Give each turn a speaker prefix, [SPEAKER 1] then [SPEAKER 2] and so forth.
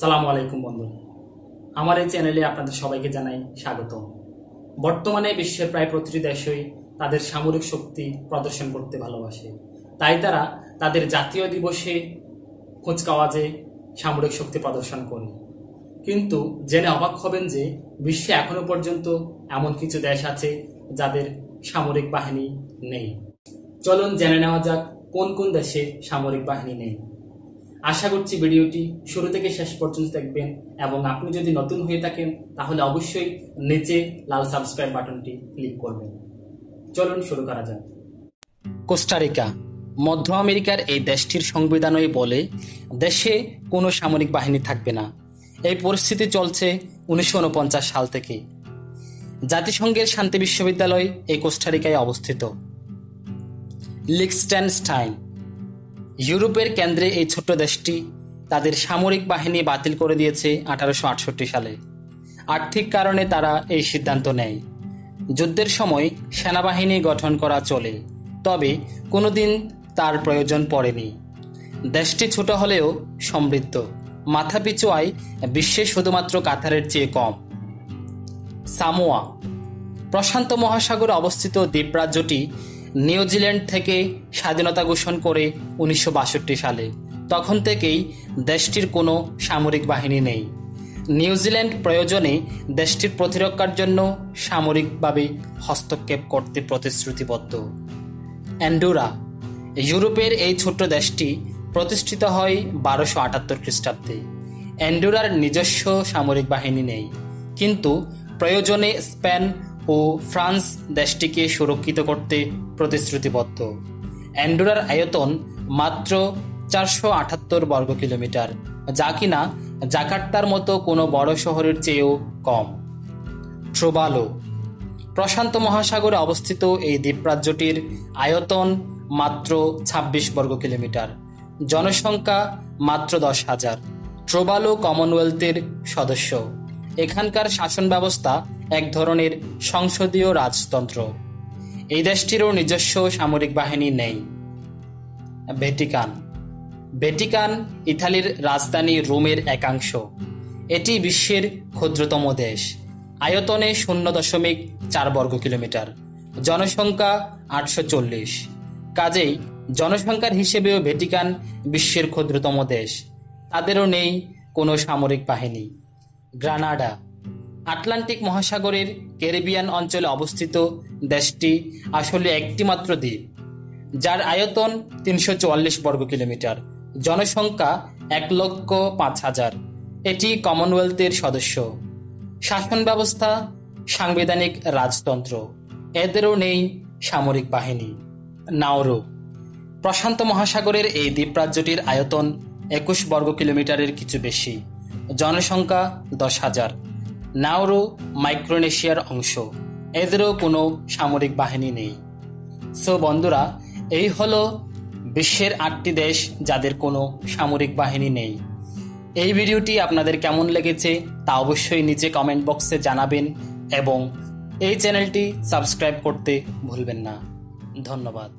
[SPEAKER 1] সালামু আলাইকুম বন্ধুরা, আমার এই চ্যানেলে আপনাদের সবাইকে জানাই স্বাগতম। বর্তমানে বিশ্বের প্রায় প্রতিটি দেশই তাদের সামরিক শক্তি প্রদর্শন করতে ভালোবাসে, তাই তারা তাদের জাতীয় দিবসে কুচকাওয়াজে সামরিক শক্তি প্রদর্শন করে। কিন্তু জেনে অবাক হবেন যে বিশ্বে এখনো পর্যন্ত এমন কিছু দেশ আছে যাদের সামরিক বাহিনী নেই। চলুন জেনে নেওয়া যাক কোন কোন দেশে সামরিক বাহিনী নেই। আশা করছি ভিডিওটি শুরু থেকে শেষ পর্যন্ত দেখবেন এবং আপনি যদি নতুন হয়ে থাকেন তাহলে অবশ্যই নিচে লাল সাবস্ক্রাইব বাটনটি ক্লিক করবেন। চলুন শুরু করা যাক। কোস্টারিকা মধ্য আমেরিকার এই দেশটির সংবিধানই বলে দেশে কোনো সামরিক বাহিনী থাকবে না। এই পরিস্থিতি চলছে 1949 সাল থেকে। জাতিসংঘের শান্তি বিশ্ববিদ্যালয় এই কোস্টারিকায় অবস্থিত। লিখটেনস্টাইন ইউরোপের কেন্দ্রে এই ছোট্ট দেশটি তাদের সামরিক বাহিনী বাতিল করে দিয়েছে 1868 সালে। আর্থিক কারণে তারা এই সিদ্ধান্ত নেয়। যুদ্ধের সময় সেনাবাহিনী গঠন করা চলে, তবে কোনোদিন তার প্রয়োজন পড়েনি। দেশটি ছোট হলেও সমৃদ্ধ, মাথাপিছু আয় বিশ্বে শুধুমাত্র কাতারের চেয়ে কম। সামোয়া প্রশান্ত মহাসাগরে অবস্থিত দ্বীপরাজ্যটি নিউজিল্যান্ড থেকে স্বাধীনতা ঘোষণা করে 1962 সালে। তখন থেকেই দেশটির কোনো সামরিক বাহিনী নেই। নিউজিল্যান্ড প্রয়োজনে দেশটির প্রতিরক্ষার জন্য সামরিকভাবে হস্তক্ষেপ করতে প্রতিশ্রুতিবদ্ধ। অ্যান্ডোরা ইউরোপের এই ছোট্ট দেশটি প্রতিষ্ঠিত হয় 1278 খ্রিস্টাব্দে। অ্যান্ডোরার নিজস্ব সামরিক বাহিনী নেই, কিন্তু প্রয়োজনে স্পেন ও ফ্রান্স দেশটিকে সুরক্ষিত করতে প্রতিশ্রুতিবদ্ধ। অ্যান্ডোরার আয়তন মাত্র 478 বর্গ কিলোমিটার, যা কিনা জাকার্তার মতো কোনো বড় শহরের চেয়েও কম। ট্রোবালো প্রশান্ত মহাসাগরে অবস্থিত এই দ্বীপরাজ্যটির আয়তন মাত্র 26 বর্গ কিলোমিটার, জনসংখ্যা মাত্র 10,000। ট্রোবালো কমনওয়েলথের সদস্য। এখানকার শাসন ব্যবস্থা এক ধরনের সংসদীয় রাজতন্ত্র। এই দেশটিরও নিজস্ব সামরিক বাহিনী নেই। ভ্যাটিকান ইতালির রাজধানী রোমের একাংশ। এটি বিশ্বের ক্ষুদ্রতম দেশ। আয়তনে 0.4 বর্গ কিলোমিটার, জনসংখ্যা 840। কাজেই জনসংখ্যার হিসেবেও ভ্যাটিকান বিশ্বের ক্ষুদ্রতম দেশ। তাদেরও নেই কোনো সামরিক বাহিনী। গ্রানাডা আটলান্টিক মহাসাগরের ক্যারিবিয়ান অঞ্চলে অবস্থিত দেশটি আসলে একটি মাত্র দ্বীপ, যার আয়তন 344 বর্গ কিলোমিটার, জনসংখ্যা 1,05,000। এটি কমনওয়েলথের সদস্য। শাসন ব্যবস্থা সাংবিধানিক রাজতন্ত্র। এদেরও নেই সামরিক বাহিনী। নাউরু প্রশান্ত মহাসাগরের এই দ্বীপরাজ্যটির আয়তন 21 বর্গ কিলোমিটারের কিছু বেশি, জনসংখ্যা 10,000। নাউরু মাইক্রোনেশিয়ার অংশ। এদেরও কোনো সামরিক বাহিনী নেই। সো বন্ধুরা, এই হলো বিশ্বের 8টি দেশ যাদের কোনো সামরিক বাহিনী নেই। এই ভিডিওটি আপনাদের কেমন লেগেছে তা অবশ্যই নিচে কমেন্ট বক্সে জানাবেন এবং এই চ্যানেলটি সাবস্ক্রাইব করতে ভুলবেন না। ধন্যবাদ।